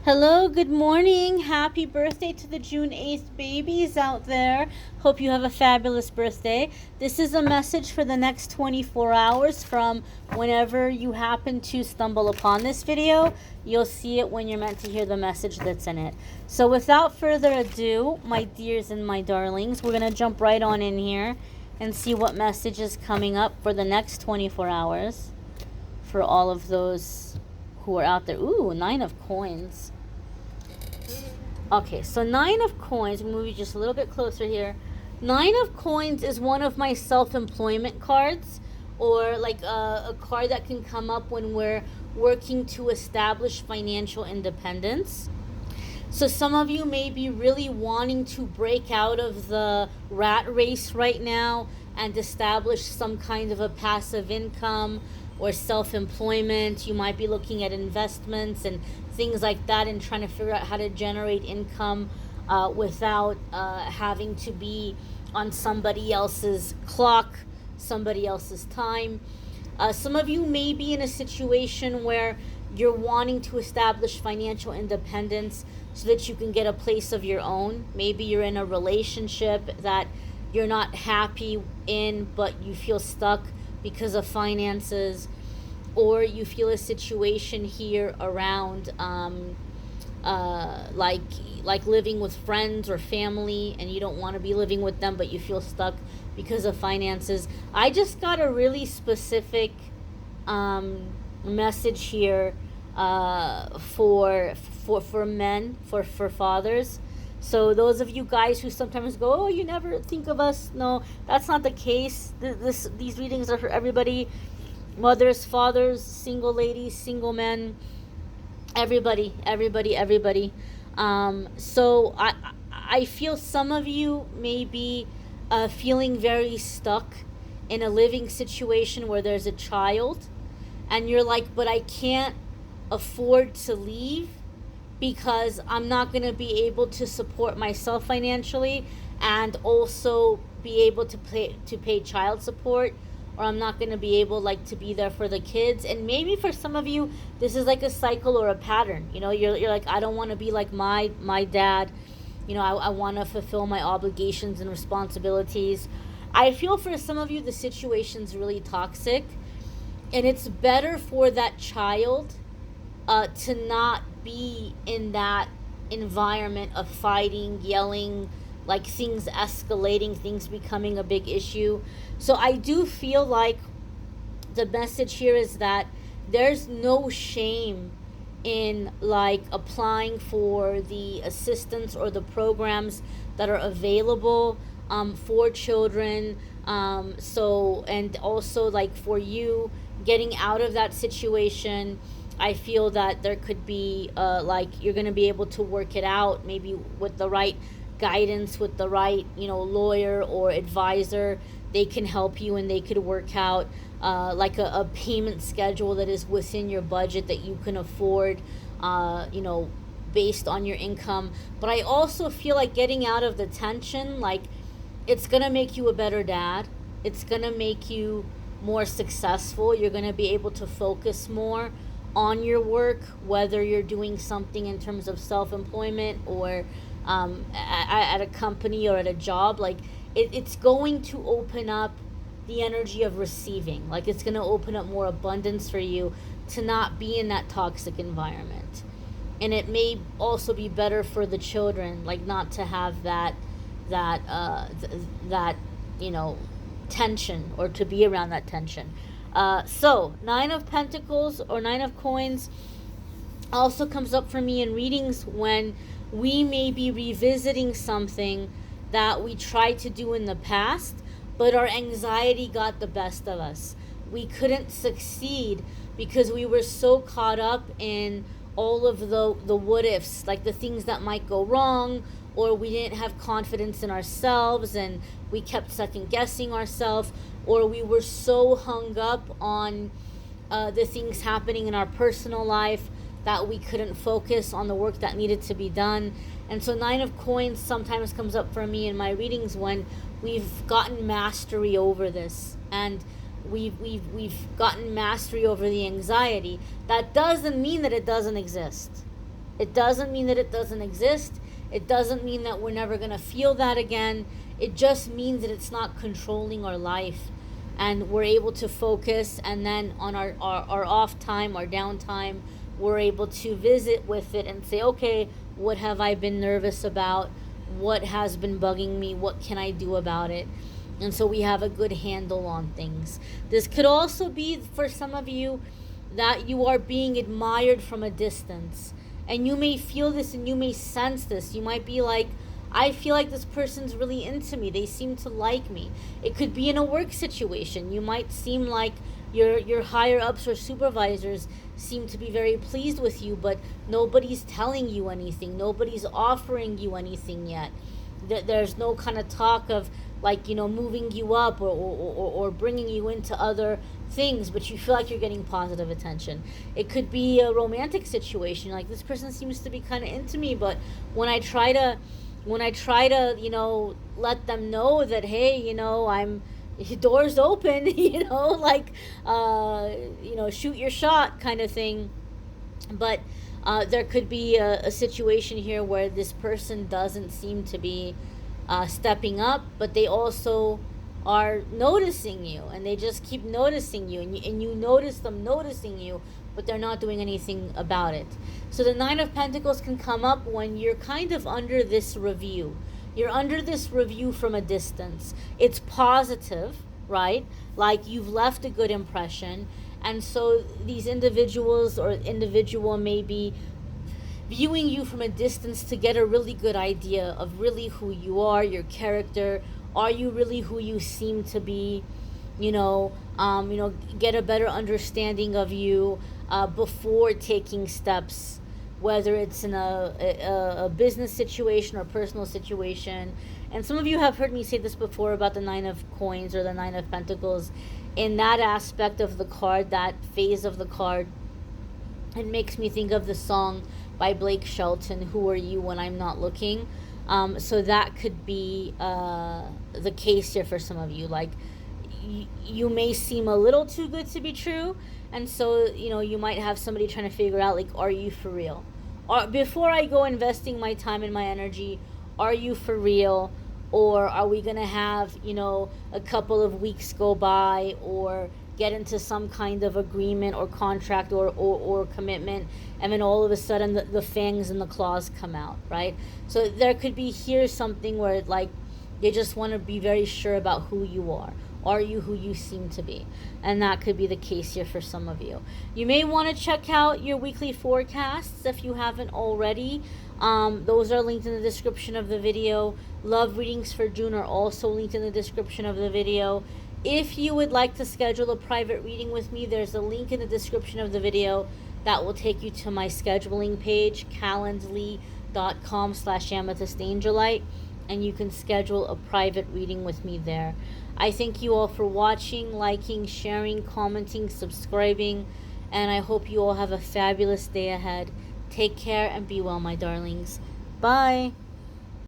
Hello, good morning. Happy birthday to the June 8th babies out there. Hope you have a fabulous birthday. This is a message for the next 24 hours from whenever you happen to stumble upon this video. You'll see it when you're meant to hear the message that's in it. So without further ado, my dears and my darlings, we're going to jump right on in here and see what message is coming up for the next 24 hours for all of those who are out there. Ooh, 9 of coins. Okay, so 9 of coins, we'll move you just a little bit closer here. 9 of coins is one of my self-employment cards, or like a card that can come up when we're working to establish financial independence. So some of you may be really wanting to break out of the rat race right now and establish some kind of a passive income or self-employment. You might be looking at investments and things like that and trying to figure out how to generate income without having to be on somebody else's clock, somebody else's time. Some of you may be in a situation where you're wanting to establish financial independence so that you can get a place of your own. Maybe you're in a relationship that you're not happy in, but you feel stuck because of finances, or you feel a situation here around like living with friends or family, and you don't want to be living with them, but you feel stuck because of finances. I just got a really specific message here for men, for fathers. So those of you guys who sometimes go, oh, you never think of us. No, that's not the case. These readings are for everybody. Mothers, fathers, single ladies, single men, everybody. So I feel some of you may be feeling very stuck in a living situation where there's a child, and you're like, but I can't afford to leave because I'm not going to be able to support myself financially and also be able to pay child support, or I'm not going to be able to be there for the kids. And maybe for some of you this is like a cycle or a pattern. You're like, I don't want to be like my dad. I want to fulfill my obligations and responsibilities. I feel for some of you the situation's really toxic, and it's better for that child to not be in that environment of fighting, yelling, like things escalating, things becoming a big issue. So I do feel like the message here is that there's no shame in applying for the assistance or the programs that are available for children. So, and also for you getting out of that situation, I feel that there could be you're going to be able to work it out, maybe with the right guidance, with the right lawyer or advisor. They can help you, and they could work out a payment schedule that is within your budget that you can afford, based on your income. But I also feel like getting out of the tension, it's going to make you a better dad. It's going to make you more successful. You're going to be able to focus more on your work, whether you're doing something in terms of self-employment or at a company or at a job. It's going to open up the energy of receiving. It's going to open up more abundance for you to not be in that toxic environment. And it may also be better for the children, not to have that tension, or to be around that tension. So 9 of Pentacles or 9 of Coins also comes up for me in readings when we may be revisiting something that we tried to do in the past, but our anxiety got the best of us. We couldn't succeed because we were so caught up in all of the what ifs, the things that might go wrong, or we didn't have confidence in ourselves and we kept second guessing ourselves, or we were so hung up on the things happening in our personal life that we couldn't focus on the work that needed to be done. And so 9 of Coins sometimes comes up for me in my readings when we've gotten mastery over this, and we've gotten mastery over the anxiety. That doesn't mean that it doesn't exist. It doesn't mean that it doesn't exist. It doesn't mean that we're never going to feel that again. It just means that it's not controlling our life. And we're able to focus, and then on our off time, our downtime, we're able to visit with it and say, okay, what have I been nervous about? What has been bugging me? What can I do about it? And so we have a good handle on things. This could also be for some of you that you are being admired from a distance. And you may feel this and you may sense this. You might be like, I feel like this person's really into me. They seem to like me. It could be in a work situation. You might seem like your higher ups or supervisors seem to be very pleased with you, but nobody's telling you anything. Nobody's offering you anything yet. There's no kind of talk of like, moving you up or bringing you into other things, but you feel like you're getting positive attention. It could be a romantic situation. Like, this person seems to be kind of into me, but when I try to let them know that, hey, I'm doors open, like, shoot your shot kind of thing. But there could be a situation here where this person doesn't seem to be stepping up, but they also are noticing you, and they just keep noticing you, and you notice them noticing you, but they're not doing anything about it. So the Nine of Pentacles can come up when you're kind of under this review. You're under this review from a distance. It's positive, right? Like, you've left a good impression, and so these individuals or individual may be viewing you from a distance to get a really good idea of really who you are, your character. Are you really who you seem to be? Get a better understanding of you before taking steps, whether it's in a business situation or personal situation. And some of you have heard me say this before about the Nine of Coins or the Nine of Pentacles. In that aspect of the card, that phase of the card, it makes me think of the song by Blake Shelton, Who Are You When I'm Not Looking? So that could be the case here for some of you. Like, you may seem a little too good to be true, and so you might have somebody trying to figure out, like, are you for real? Or before I go investing my time and my energy, are you for real? Or are we gonna have a couple of weeks go by, or get into some kind of agreement or contract or commitment, and then all of a sudden the fangs and the claws come out, right? So there could be here something where, like, you just want to be very sure about who you are. Are you who you seem to be? And that could be the case here for some of you. You may want to check out your weekly forecasts if you haven't already. Those are linked in the description of the video. Love readings for June are also linked in the description of the video. If you would like to schedule a private reading with me, there's a link in the description of the video that will take you to my scheduling page, calendly.com/amethystangelite, and you can schedule a private reading with me there. I thank you all for watching, liking, sharing, commenting, subscribing, and I hope you all have a fabulous day ahead. Take care and be well, my darlings. Bye.